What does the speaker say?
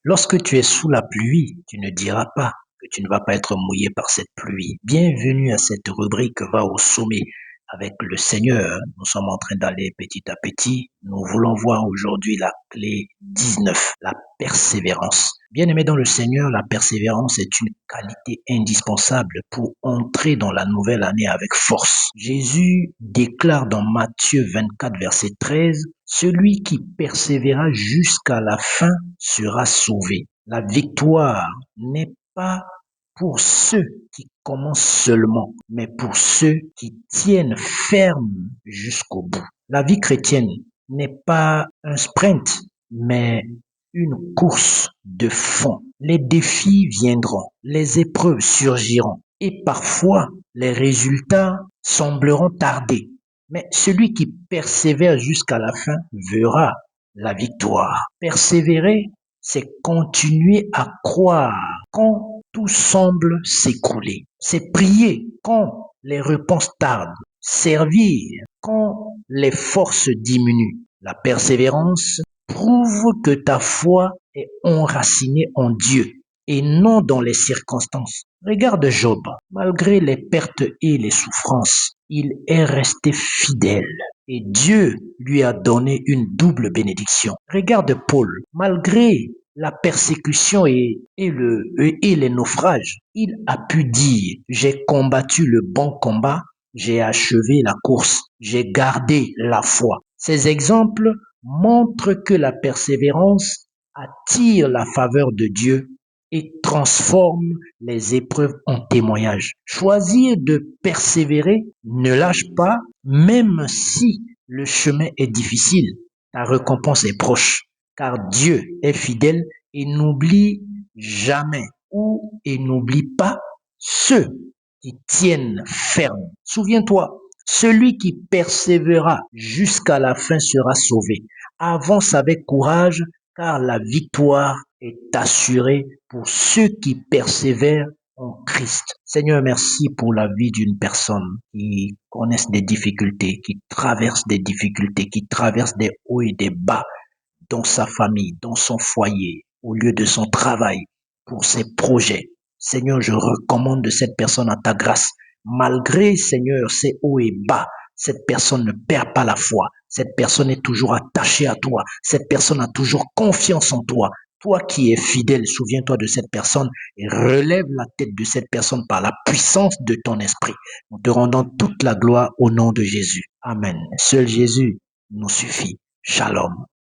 Lorsque tu es sous la pluie, tu ne diras pas que tu ne vas pas être mouillé par cette pluie. Bienvenue à cette rubrique Va au sommet avec le Seigneur. Nous sommes en train d'aller petit à petit. Nous voulons voir aujourd'hui la clé 19, la persévérance. Bien-aimé dans le Seigneur, la persévérance est une qualité indispensable pour entrer dans la nouvelle année avec force. Jésus déclare dans Matthieu 24, verset 13, « Celui qui persévéra jusqu'à la fin sera sauvé. » La victoire n'est pas pour ceux qui commencent seulement, mais pour ceux qui tiennent ferme jusqu'au bout. La vie chrétienne n'est pas un sprint, mais une course de fond. Les défis viendront, les épreuves surgiront et parfois les résultats sembleront tarder. Mais celui qui persévère jusqu'à la fin verra la victoire. Persévérer, c'est continuer à croire quand tout semble s'écrouler. C'est prier quand les réponses tardent. Servir quand les forces diminuent. La persévérance prouve que ta foi est enracinée en Dieu et non dans les circonstances. Regarde Job, malgré les pertes et les souffrances, il est resté fidèle et Dieu lui a donné une double bénédiction. Regarde Paul, malgré la persécution et les naufrages, il a pu dire, j'ai combattu le bon combat, j'ai achevé la course, j'ai gardé la foi. Ces exemples montrent que la persévérance attire la faveur de Dieu et transforme les épreuves en témoignages. Choisir de persévérer, ne lâche pas, même si le chemin est difficile. Ta récompense est proche, car Dieu est fidèle et n'oublie jamais et n'oublie pas ceux qui tiennent ferme. Souviens-toi, celui qui persévérera jusqu'à la fin sera sauvé. Avance avec courage, car la victoire est assurée pour ceux qui persévèrent en Christ. Seigneur, merci pour la vie d'une personne qui connaît des difficultés, qui traverse des difficultés, qui traverse des hauts et des bas dans sa famille, dans son foyer, au lieu de son travail, pour ses projets. Seigneur, je recommande cette personne à ta grâce. Malgré, Seigneur, ses hauts et bas, cette personne ne perd pas la foi. Cette personne est toujours attachée à toi. Cette personne a toujours confiance en toi. Toi qui es fidèle, souviens-toi de cette personne et relève la tête de cette personne par la puissance de ton esprit. Nous te rendons toute la gloire au nom de Jésus. Amen. Seul Jésus nous suffit. Shalom.